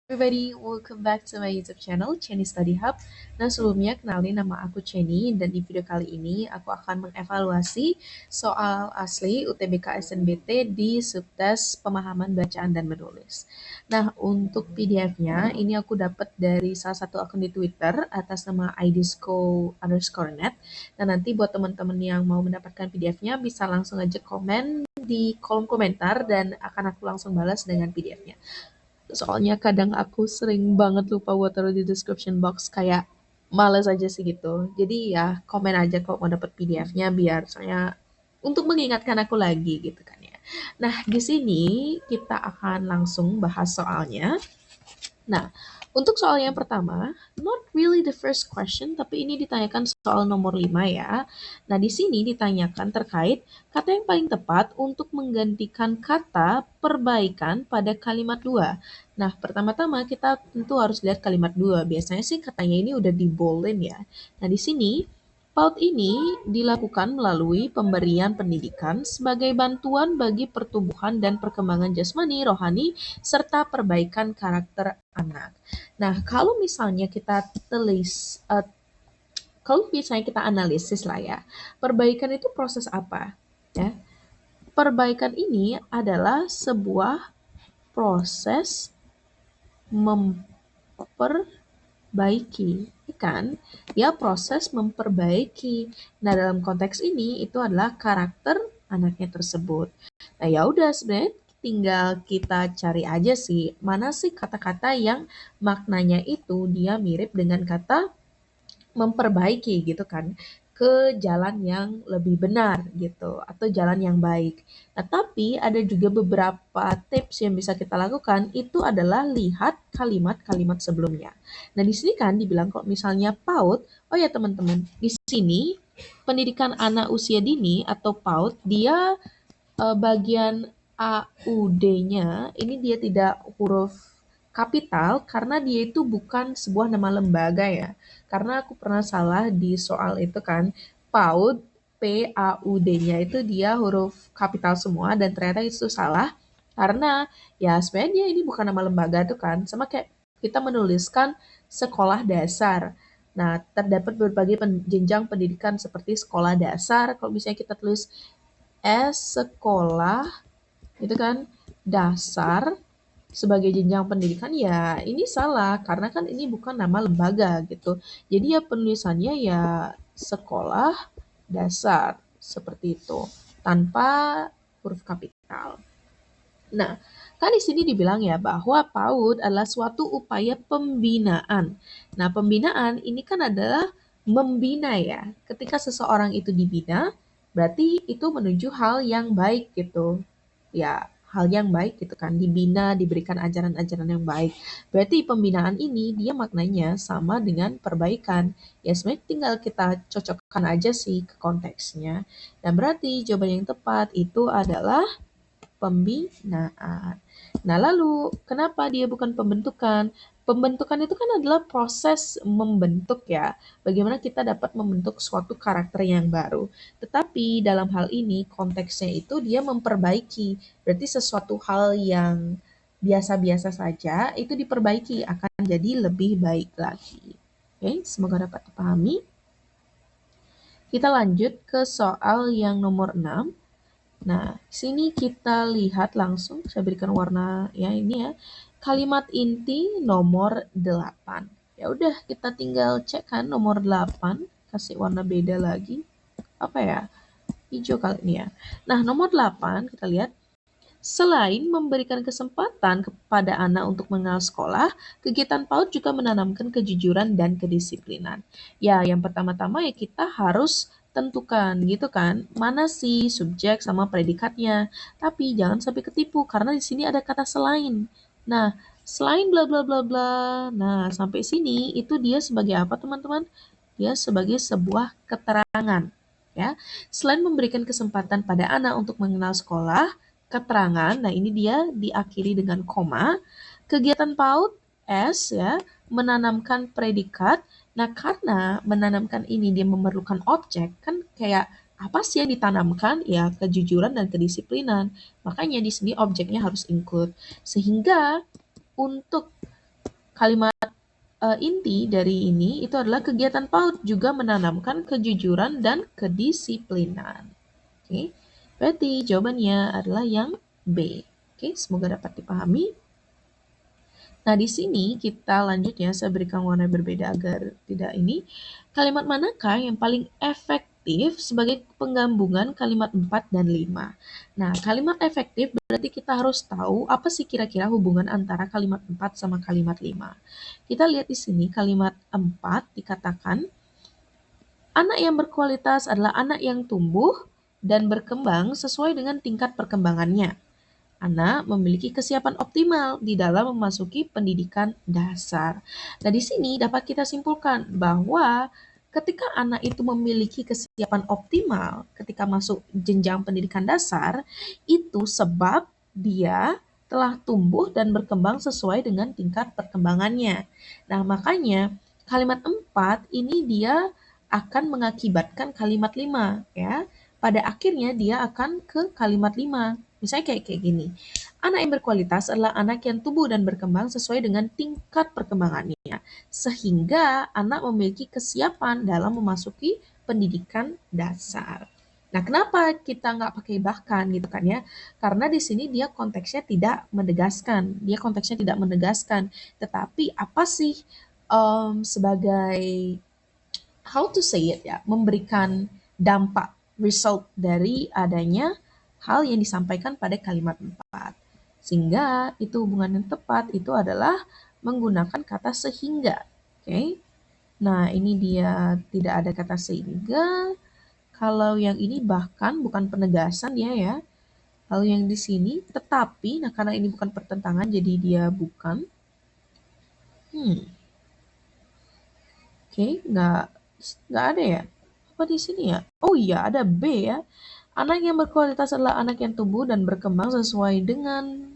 Everybody, welcome back to my YouTube channel, Chenny Study Hub. Nah, sebelumnya kenalin nama aku Chenny, dan di video kali ini aku akan mengevaluasi soal asli UTBK SNBT di subtes pemahaman bacaan dan menulis. Nah, untuk PDF-nya, ini aku dapat dari salah satu akun di Twitter atas nama idisco_net. Nah, nanti buat teman-teman yang mau mendapatkan PDF-nya, bisa langsung aja komen di kolom komentar dan akan aku langsung balas dengan PDF-nya. Soalnya kadang aku sering banget lupa buat taruh di description box, kayak males aja sih gitu. Jadi ya komen aja kalau mau dapet PDF-nya biar soalnya untuk mengingatkan aku lagi gitu kan ya. Nah, di sini kita akan langsung bahas soalnya. Nah, untuk soal yang pertama, not really the first question, tapi ini ditanyakan soal nomor 5 ya. Nah, di sini ditanyakan terkait kata yang paling tepat untuk menggantikan kata perbaikan pada kalimat dua. Nah, pertama-tama kita tentu harus lihat kalimat dua. Biasanya sih katanya ini udah diboldin ya. Nah, di sini PAUD ini dilakukan melalui pemberian pendidikan sebagai bantuan bagi pertumbuhan dan perkembangan jasmani, rohani, serta perbaikan karakter anak. Nah, kalau misalnya kita tulis, kalau misalnya kita analisis lah ya, perbaikan itu proses apa? Ya, perbaikan ini adalah sebuah proses memperbaiki, kan? Ya, proses memperbaiki. Nah, dalam konteks ini itu adalah karakter anaknya tersebut. Nah, ya udah sebenarnya tinggal kita cari aja sih, mana sih kata-kata yang maknanya itu dia mirip dengan kata memperbaiki gitu kan, ke jalan yang lebih benar gitu atau jalan yang baik. Nah, tapi ada juga beberapa tips yang bisa kita lakukan, itu adalah lihat kalimat-kalimat sebelumnya. Nah, di sini kan dibilang kalau misalnya PAUD, oh ya teman-teman, di sini pendidikan anak usia dini atau PAUD dia bagian AUD-nya ini dia tidak huruf kapital karena dia itu bukan sebuah nama lembaga ya. Karena aku pernah salah di soal itu kan, PAUD, PAUD-nya itu dia huruf kapital semua dan ternyata itu salah karena ya sebenarnya dia ini bukan nama lembaga tuh kan, sama kayak kita menuliskan sekolah dasar. Nah, terdapat berbagai jenjang pendidikan seperti sekolah dasar. Kalau misalnya kita tulis sekolah itu kan dasar sebagai jenjang pendidikan, ya ini salah karena kan ini bukan nama lembaga gitu. Jadi ya penulisannya ya sekolah dasar seperti itu tanpa huruf kapital. Nah, kan di sini dibilang ya bahwa PAUD adalah suatu upaya pembinaan. Nah, pembinaan ini kan adalah membina ya. Ketika seseorang itu dibina, berarti itu menuju hal yang baik gitu. Ya, hal yang baik gitu kan, dibina, diberikan ajaran-ajaran yang baik. Berarti pembinaan ini dia maknanya sama dengan perbaikan. Ya, sebenarnya tinggal kita cocokkan aja sih ke konteksnya. Dan berarti jawaban yang tepat itu adalah pembinaan. Nah, lalu kenapa dia bukan pembentukan? Pembentukan itu kan adalah proses membentuk ya. Bagaimana kita dapat membentuk suatu karakter yang baru. Tetapi dalam hal ini konteksnya itu dia memperbaiki. Berarti sesuatu hal yang biasa-biasa saja itu diperbaiki akan jadi lebih baik lagi. Oke, semoga dapat dipahami. Kita lanjut ke soal yang nomor 6. Nah, sini kita lihat langsung, saya berikan warna ya ini ya. Kalimat inti nomor 8. Ya udah, kita tinggal cek kan nomor 8, kasih warna beda lagi. Apa ya? Hijau kali ini ya. Nah, nomor 8 kita lihat, selain memberikan kesempatan kepada anak untuk mengenal sekolah, kegiatan PAUD juga menanamkan kejujuran dan kedisiplinan. Ya, yang pertama-tama ya kita harus tentukan gitu kan, mana sih subjek sama predikatnya. Tapi jangan sampai ketipu karena di sini ada kata selain. Nah, selain bla bla bla bla. Nah, sampai sini itu dia sebagai apa, teman-teman? Dia sebagai sebuah keterangan, ya. Selain memberikan kesempatan pada anak untuk mengenal sekolah, keterangan, nah ini dia diakhiri dengan koma, kegiatan PAUD S ya, menanamkan predikat. Nah, karena menanamkan ini dia memerlukan objek, kan kayak apa sih yang ditanamkan? Ya, kejujuran dan kedisiplinan. Makanya di sini objeknya harus include. Sehingga untuk kalimat inti dari ini itu adalah kegiatan PAUD juga menanamkan kejujuran dan kedisiplinan. Oke, berarti jawabannya adalah yang B. Oke, semoga dapat dipahami. Nah, di sini kita lanjut ya, saya berikan warna berbeda agar tidak ini. Kalimat manakah yang paling efektif sebagai penggabungan kalimat 4 dan 5? Nah, kalimat efektif berarti kita harus tahu apa sih kira-kira hubungan antara kalimat 4 sama kalimat 5. Kita lihat di sini kalimat 4 dikatakan, anak yang berkualitas adalah anak yang tumbuh dan berkembang sesuai dengan tingkat perkembangannya. Anak memiliki kesiapan optimal di dalam memasuki pendidikan dasar. Nah, di sini dapat kita simpulkan bahwa ketika anak itu memiliki kesiapan optimal ketika masuk jenjang pendidikan dasar, itu sebab dia telah tumbuh dan berkembang sesuai dengan tingkat perkembangannya. Nah, makanya kalimat 4 ini dia akan mengakibatkan kalimat 5 ya. Pada akhirnya dia akan ke kalimat 5. Misalnya kayak gini. Anak yang berkualitas adalah anak yang tumbuh dan berkembang sesuai dengan tingkat perkembangannya, sehingga anak memiliki kesiapan dalam memasuki pendidikan dasar. Nah, kenapa kita nggak pakai bahkan gitu kan ya? Karena di sini dia konteksnya tidak menegaskan. Tetapi apa sih sebagai how to say it ya, memberikan dampak result dari adanya hal yang disampaikan pada kalimat 4. Sehingga itu hubungan yang tepat itu adalah menggunakan kata sehingga. Oke. Nah, ini dia tidak ada kata sehingga. Kalau yang ini bahkan bukan penegasan dia ya. Kalau yang di sini tetapi, nah karena ini bukan pertentangan jadi dia bukan. Oke, nggak ada ya? Apa di sini ya? Oh iya, ada B ya. Anak yang berkualitas adalah anak yang tumbuh dan berkembang sesuai dengan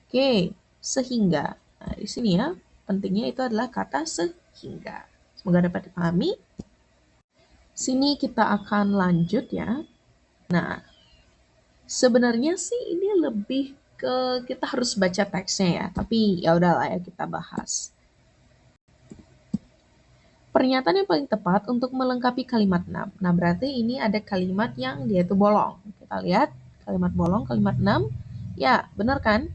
Oke, sehingga. Nah, di sini ya, pentingnya itu adalah kata sehingga. Semoga dapat dipahami. Sini kita akan lanjut ya. Nah, sebenarnya sih ini lebih ke kita harus baca teksnya ya, tapi ya udahlah ya kita bahas. Pernyataan yang paling tepat untuk melengkapi kalimat 6. Nah, berarti ini ada kalimat yang dia itu bolong. Kita lihat kalimat bolong, kalimat 6. Ya, benar kan?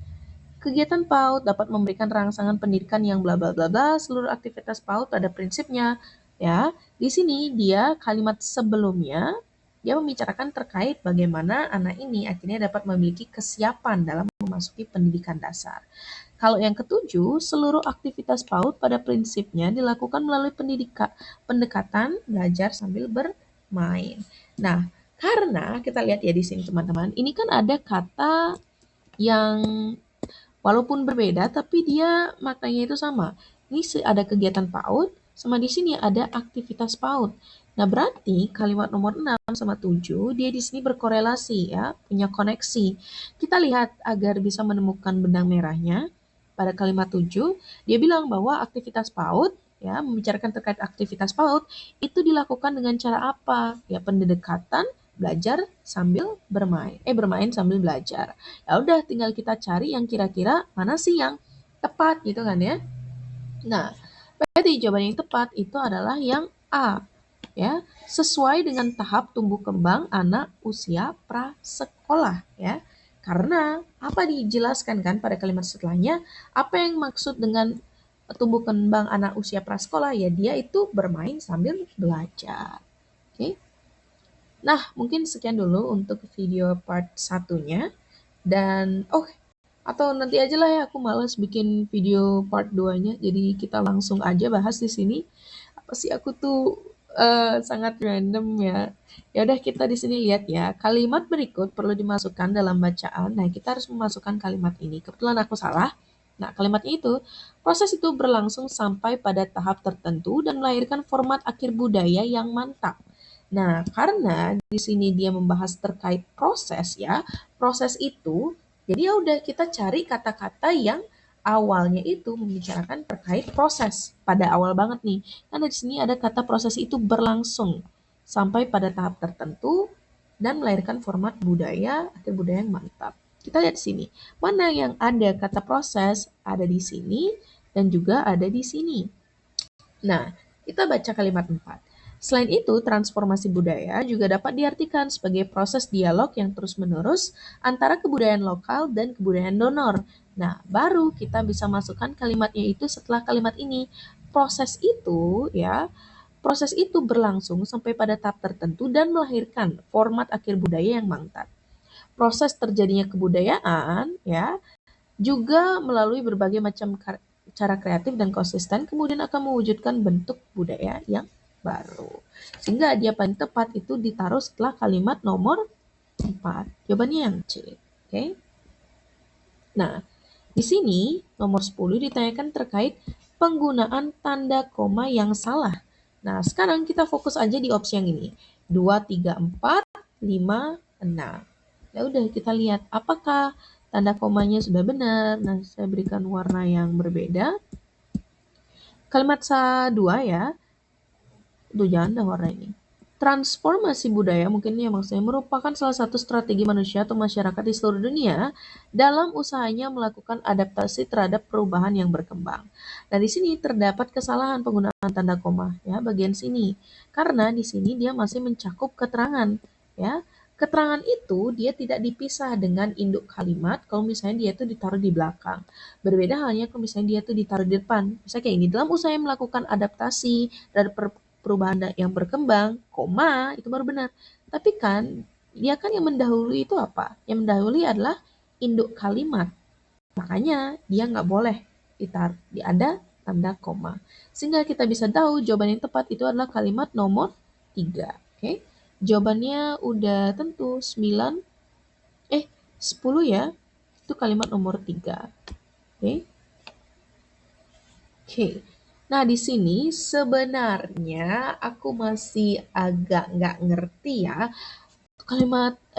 Kegiatan PAUD dapat memberikan rangsangan pendidikan yang bla bla bla bla. Seluruh aktivitas PAUD pada prinsipnya ya. Di sini dia kalimat sebelumnya dia membicarakan terkait bagaimana anak ini akhirnya dapat memiliki kesiapan dalam memasuki pendidikan dasar. Kalau yang ketujuh, seluruh aktivitas PAUD pada prinsipnya dilakukan melalui pendekatan belajar sambil bermain. Nah, karena kita lihat ya di sini teman-teman, ini kan ada kata yang walaupun berbeda tapi dia maknanya itu sama. Ini ada kegiatan PAUD sama di sini ada aktivitas PAUD. Nah, berarti kalimat nomor 6 sama 7 dia di sini berkorelasi ya, punya koneksi. Kita lihat agar bisa menemukan benang merahnya. Pada kalimat 7, dia bilang bahwa aktivitas PAUD ya, membicarakan terkait aktivitas PAUD itu dilakukan dengan cara apa? Ya, pendekatan belajar sambil bermain. Bermain sambil belajar. Ya udah tinggal kita cari yang kira-kira mana sih yang tepat gitu kan ya. Nah, berarti jawaban yang tepat itu adalah yang A ya, sesuai dengan tahap tumbuh kembang anak usia prasekolah ya. Karena apa dijelaskan kan pada kalimat setelahnya, apa yang maksud dengan tumbuh kembang anak usia prasekolah ya dia itu bermain sambil belajar. Oke. Nah, mungkin sekian dulu untuk video part satunya. Dan, atau nanti aja lah ya, aku males bikin video part 2-nya. Jadi kita langsung aja bahas di sini. Apa sih aku tuh sangat random ya. Ya udah kita di sini lihat ya. Kalimat berikut perlu dimasukkan dalam bacaan. Nah, kita harus memasukkan kalimat ini. Kebetulan aku salah. Nah, kalimatnya itu, proses itu berlangsung sampai pada tahap tertentu dan melahirkan format akhir budaya yang mantap. Nah, karena di sini dia membahas terkait proses ya, proses itu, jadi ya udah kita cari kata-kata yang awalnya itu membicarakan terkait proses pada awal banget nih. Karena di sini ada kata proses itu berlangsung sampai pada tahap tertentu dan melahirkan format budaya atau budaya yang mantap. Kita lihat di sini. Mana yang ada kata proses ada di sini dan juga ada di sini. Nah, kita baca kalimat 4. Selain itu, transformasi budaya juga dapat diartikan sebagai proses dialog yang terus-menerus antara kebudayaan lokal dan kebudayaan donor. Nah, baru kita bisa masukkan kalimatnya itu setelah kalimat ini. Proses itu ya, proses itu berlangsung sampai pada tahap tertentu dan melahirkan format akhir budaya yang mantap. Proses terjadinya kebudayaan ya juga melalui berbagai macam cara kreatif dan konsisten, kemudian akan mewujudkan bentuk budaya yang baru. Sehingga dia paling tepat itu ditaruh setelah kalimat nomor 4. Jawabannya yang C. Oke. Nah, di sini nomor 10 ditanyakan terkait penggunaan tanda koma yang salah. Nah, sekarang kita fokus aja di opsi yang ini. 2, 3, 4, 5, 6. Ya udah kita lihat apakah tanda komanya sudah benar. Nah, saya berikan warna yang berbeda. Kalimat 2 ya. Tuh jangan dah warna ini. Transformasi budaya mungkin ya maksudnya merupakan salah satu strategi manusia atau masyarakat di seluruh dunia dalam usahanya melakukan adaptasi terhadap perubahan yang berkembang. Nah, di sini terdapat kesalahan penggunaan tanda koma ya bagian sini. Karena di sini dia masih mencakup keterangan ya. Keterangan itu dia tidak dipisah dengan induk kalimat kalau misalnya dia itu ditaruh di belakang. Berbeda halnya kalau misalnya dia itu ditaruh di depan. Misalnya kayak ini, dalam usaha melakukan adaptasi terhadap perubahan yang berkembang, koma, itu baru benar. Tapi kan, dia kan yang mendahului itu apa? Yang mendahului adalah induk kalimat. Makanya dia nggak boleh ada tanda koma. Sehingga kita bisa tahu jawaban yang tepat itu adalah kalimat nomor 3. Oke. Jawabannya udah tentu 10 ya. Itu kalimat nomor 3. Oke. Oke. Nah, di sini sebenarnya aku masih agak nggak ngerti ya.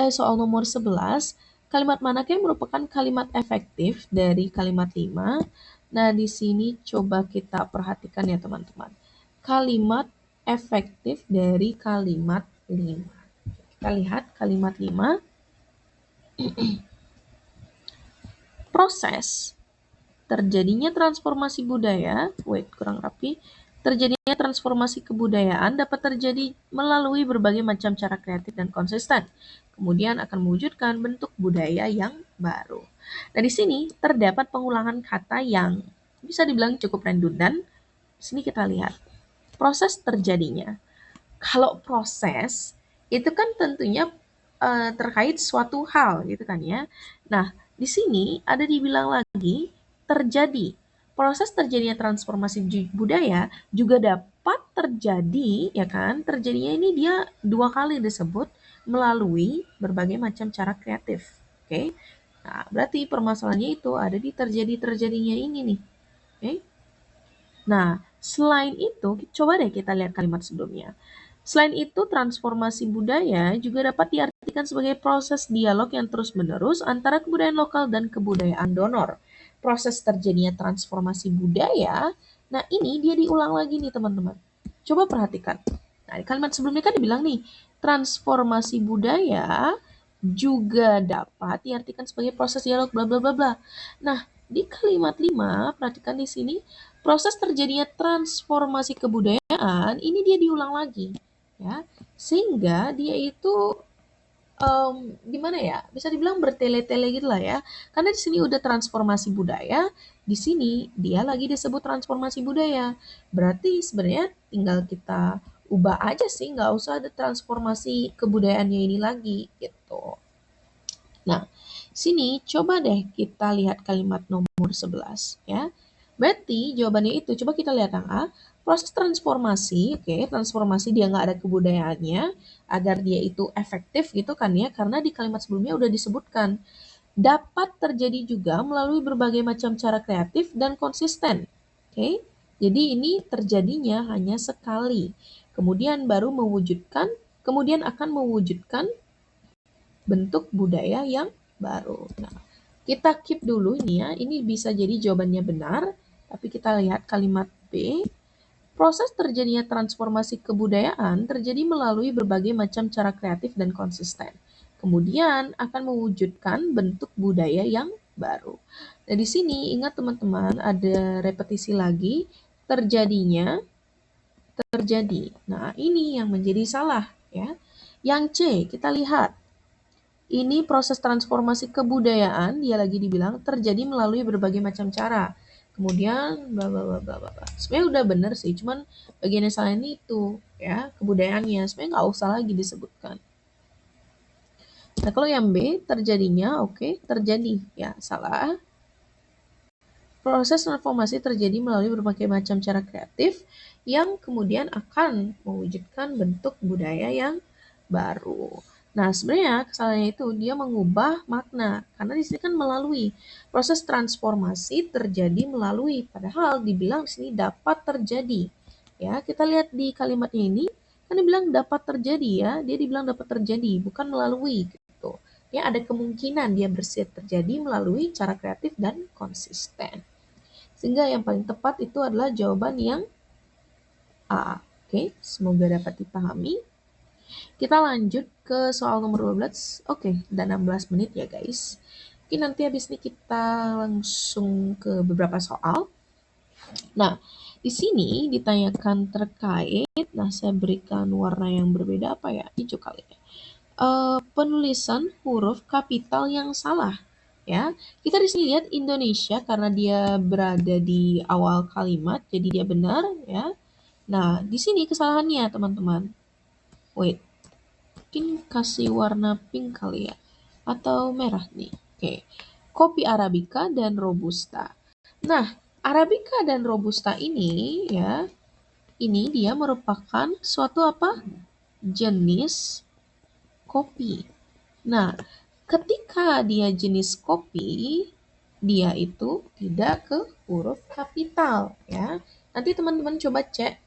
Soal nomor 11, kalimat manakah yang merupakan kalimat efektif dari kalimat 5? Nah, di sini coba kita perhatikan ya teman-teman. Kalimat efektif dari kalimat 5. Kita lihat kalimat 5. Proses terjadinya transformasi budaya, kurang rapi. Terjadinya transformasi kebudayaan dapat terjadi melalui berbagai macam cara kreatif dan konsisten. Kemudian akan mewujudkan bentuk budaya yang baru. Nah, di sini terdapat pengulangan kata yang bisa dibilang cukup redundan. Di sini kita lihat proses terjadinya. Kalau proses itu kan tentunya terkait suatu hal gitu kan ya. Nah, di sini ada dibilang lagi terjadi. Proses terjadinya transformasi budaya juga dapat terjadi ya kan. Terjadinya ini dia 2 kali disebut melalui berbagai macam cara kreatif. Oke. Nah, berarti permasalahannya itu ada di terjadinya ini nih. Oke. Nah, selain itu, coba deh kita lihat kalimat sebelumnya. Selain itu, transformasi budaya juga dapat diartikan sebagai proses dialog yang terus-menerus antara kebudayaan lokal dan kebudayaan donor. Proses terjadinya transformasi budaya, nah ini dia diulang lagi nih teman-teman. Coba perhatikan. Nah, di kalimat sebelumnya kan dibilang nih, transformasi budaya juga dapat diartikan sebagai proses dialog bla bla bla bla. Nah, di kalimat 5, perhatikan di sini, proses terjadinya transformasi kebudayaan ini dia diulang lagi ya, sehingga dia itu gimana ya, bisa dibilang bertele-tele gitu lah ya, karena di sini udah transformasi budaya, di sini dia lagi disebut transformasi budaya, berarti sebenarnya tinggal kita ubah aja sih, nggak usah ada transformasi kebudayaannya ini lagi gitu. Nah, sini coba deh kita lihat kalimat nomor 11 ya. Berarti jawabannya itu, coba kita lihat yang A, proses transformasi, oke, transformasi dia nggak ada kebudayaannya, agar dia itu efektif gitu kan ya, karena di kalimat sebelumnya udah disebutkan. Dapat terjadi juga melalui berbagai macam cara kreatif dan konsisten. Oke, jadi ini terjadinya hanya sekali. Kemudian kemudian akan mewujudkan bentuk budaya yang baru. Nah, kita keep dulu ini ya, ini bisa jadi jawabannya benar, tapi kita lihat kalimat B. Proses terjadinya transformasi kebudayaan terjadi melalui berbagai macam cara kreatif dan konsisten. Kemudian akan mewujudkan bentuk budaya yang baru. Nah, di sini ingat teman-teman, ada repetisi lagi, terjadinya, terjadi. Nah, ini yang menjadi salah ya. Yang C, kita lihat. Ini proses transformasi kebudayaan, dia lagi dibilang terjadi melalui berbagai macam cara. Kemudian bla bla bla bla bla. Sebenarnya udah bener sih, cuman bagian yang salah ini itu ya, kebudayaannya. Sebenarnya nggak usah lagi disebutkan. Nah, kalau yang B, terjadinya, oke, terjadi. Ya, salah. Proses transformasi terjadi melalui berbagai macam cara kreatif yang kemudian akan mewujudkan bentuk budaya yang baru. Nah, sebenarnya kesalahannya itu dia mengubah makna karena di sini kan melalui proses transformasi terjadi melalui, padahal dibilang di sini dapat terjadi. Ya, kita lihat di kalimatnya ini kan dibilang dapat terjadi ya, dia dibilang dapat terjadi bukan melalui gitu. Ya, ada kemungkinan dia terjadi melalui cara kreatif dan konsisten. Sehingga yang paling tepat itu adalah jawaban yang A. Oke, semoga dapat dipahami. Kita lanjut ke soal nomor 12. Oke, udah 16 menit ya guys. Mungkin nanti habis ini kita langsung ke beberapa soal. Nah, di sini ditanyakan terkait, nah saya berikan warna yang berbeda apa ya? Hijau kali ya. Penulisan huruf kapital yang salah. Ya, kita di sini lihat Indonesia karena dia berada di awal kalimat, jadi dia benar ya. Nah, di sini kesalahannya teman-teman. Wait, mungkin kasih warna pink kali ya, atau merah nih. Oke, kopi Arabica dan Robusta. Nah, Arabica dan Robusta ini ya, ini dia merupakan suatu apa? Jenis kopi. Nah, ketika dia jenis kopi, dia itu tidak ke huruf kapital ya. Nanti teman-teman coba cek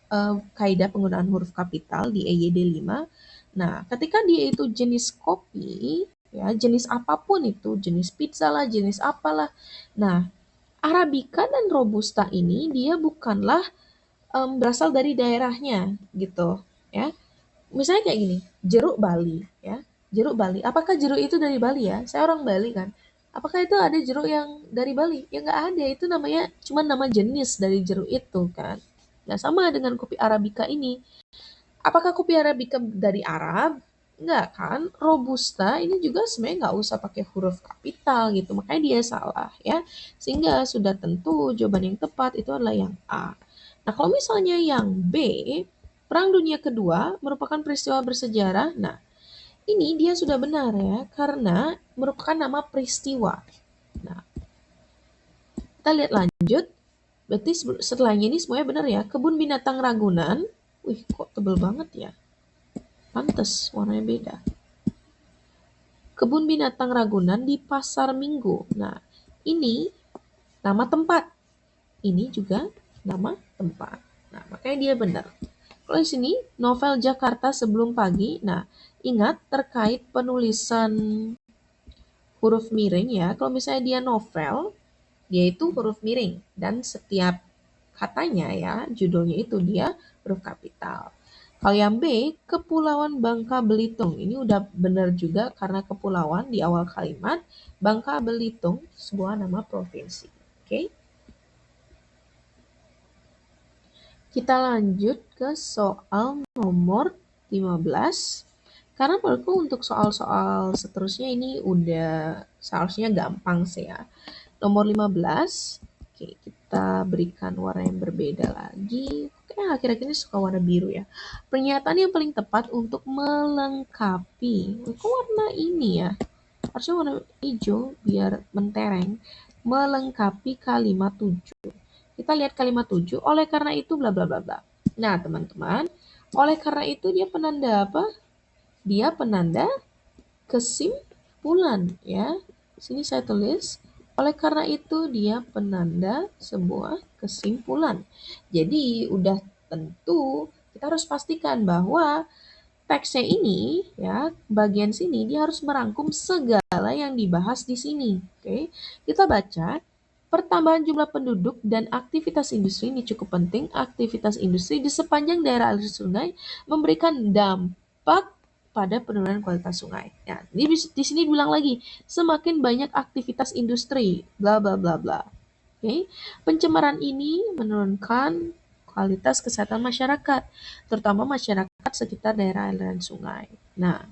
kaidah penggunaan huruf kapital di EYD 5. Nah, ketika dia itu jenis kopi, ya jenis apapun itu, jenis pizza lah, jenis apalah. Nah, Arabica dan Robusta ini dia bukanlah berasal dari daerahnya gitu ya. Misalnya kayak gini, jeruk Bali ya. Jeruk Bali. Apakah jeruk itu dari Bali ya? Saya orang Bali kan. Apakah itu ada jeruk yang dari Bali? Ya nggak ada. Itu namanya cuma nama jenis dari jeruk itu kan. Nah, sama dengan kopi Arabica ini. Apakah kopi Arabica dari Arab? Enggak kan? Robusta ini juga sebenarnya nggak usah pakai huruf kapital gitu. Makanya dia salah ya. Sehingga sudah tentu jawaban yang tepat itu adalah yang A. Nah, kalau misalnya yang B, Perang Dunia Kedua merupakan peristiwa bersejarah. Nah, ini dia sudah benar ya, karena merupakan nama peristiwa. Nah, kita lihat lanjut. Berarti setelahnya ini semuanya benar ya. Kebun Binatang Ragunan. Wih, kok tebel banget ya. Pantes, warnanya beda. Kebun Binatang Ragunan di Pasar Minggu. Nah, ini nama tempat. Ini juga nama tempat. Nah, makanya dia benar. Kalau di sini novel Jakarta Sebelum Pagi. Nah, ingat terkait penulisan huruf miring ya. Kalau misalnya dia novel, dia itu huruf miring dan setiap katanya ya, judulnya itu dia huruf kapital. Kalau yang B, Kepulauan Bangka Belitung. Ini udah benar juga karena kepulauan di awal kalimat. Bangka Belitung sebuah nama provinsi. Oke. Kita lanjut ke soal nomor 15. Karena menurutku untuk soal-soal seterusnya ini udah seharusnya gampang sih ya. Nomor 15. Oke, kita berikan warna yang berbeda lagi. Kayaknya akhir-akhir ini suka warna biru ya. Pernyataan yang paling tepat untuk melengkapi. Kok warna ini ya? Harusnya warna hijau biar mentereng. Melengkapi kalimat 7. Kita lihat kalimat 7, oleh karena itu bla bla bla bla. Nah, teman-teman, oleh karena itu dia penanda apa? Dia penanda kesimpulan ya. Sini saya tulis, oleh karena itu dia penanda sebuah kesimpulan. Jadi udah tentu kita harus pastikan bahwa teksnya ini ya, bagian sini dia harus merangkum segala yang dibahas di sini. Oke. Kita baca. Pertambahan jumlah penduduk dan aktivitas industri ini cukup penting. Aktivitas industri di sepanjang daerah aliran sungai memberikan dampak pada penurunan kualitas sungai. Nah, di sini bilang lagi, semakin banyak aktivitas industri, bla bla bla bla. Oke. Pencemaran ini menurunkan kualitas kesehatan masyarakat, terutama masyarakat sekitar daerah aliran sungai. Nah,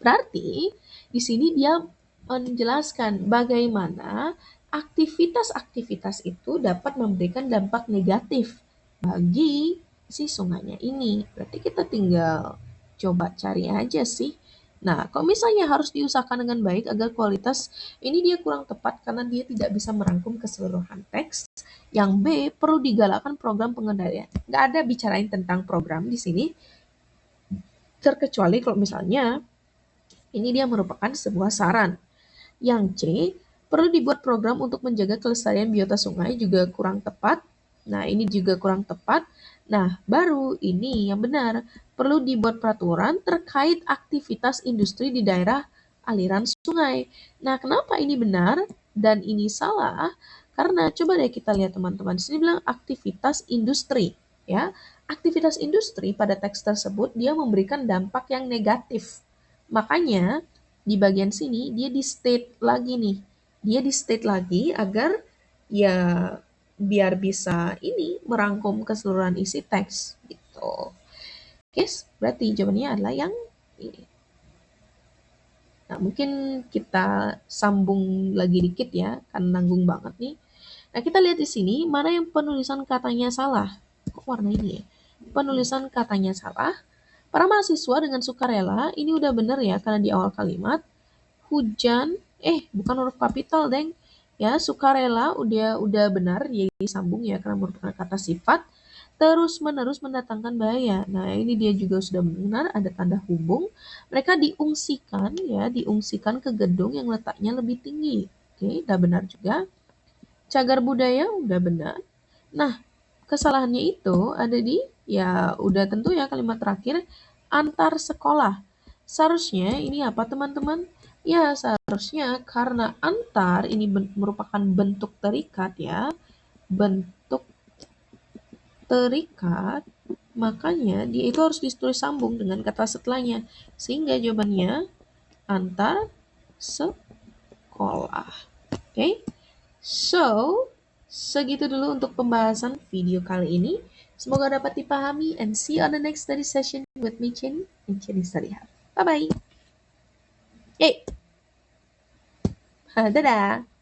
berarti di sini dia menjelaskan bagaimana aktivitas-aktivitas itu dapat memberikan dampak negatif bagi si sungainya ini. Berarti kita tinggal coba cari aja sih. Nah, kalau misalnya harus diusahakan dengan baik agar kualitas ini dia kurang tepat karena dia tidak bisa merangkum keseluruhan teks. Yang B, perlu digalakkan program pengendalian. Nggak ada bicarain tentang program di sini, terkecuali kalau misalnya ini dia merupakan sebuah saran. Yang C, perlu dibuat program untuk menjaga kelestarian biota sungai juga kurang tepat. Nah, ini juga kurang tepat. Nah, baru ini yang benar. Perlu dibuat peraturan terkait aktivitas industri di daerah aliran sungai. Nah, kenapa ini benar dan ini salah? Karena coba deh kita lihat teman-teman. Di sini bilang aktivitas industri, ya. Aktivitas industri pada teks tersebut dia memberikan dampak yang negatif. Makanya di bagian sini dia di state lagi nih. Dia di state lagi agar ya biar bisa ini merangkum keseluruhan isi teks gitu. Oke, berarti jawabannya adalah yang ini. Nah, mungkin kita sambung lagi dikit ya, kan nanggung banget nih. Nah, kita lihat di sini mana yang penulisan katanya salah. Kok warna ini ya? Penulisan katanya salah. Para mahasiswa dengan sukarela, ini udah bener ya karena di awal kalimat hujan, bukan huruf kapital, Deng. Ya, sukarela udah benar ya disambung ya karena merupakan kata sifat terus-menerus mendatangkan bahaya. Nah, ini dia juga sudah benar ada tanda hubung. Mereka diungsikan ke gedung yang letaknya lebih tinggi. Oke, udah benar juga. Cagar budaya udah benar. Nah, kesalahannya itu ada di ya udah tentu ya kalimat terakhir antar sekolah. Seharusnya ini apa teman-teman? Ya seharusnya karena antar ini merupakan bentuk terikat ya. Bentuk terikat makanya dia itu harus ditulis sambung dengan kata setelahnya. Sehingga jawabannya antar sekolah. Oke? So, segitu dulu untuk pembahasan video kali ini. Semoga dapat dipahami and see you on the next study session with me, Chin, in Chin Study Hub. Bye-bye. Yay! Dadah!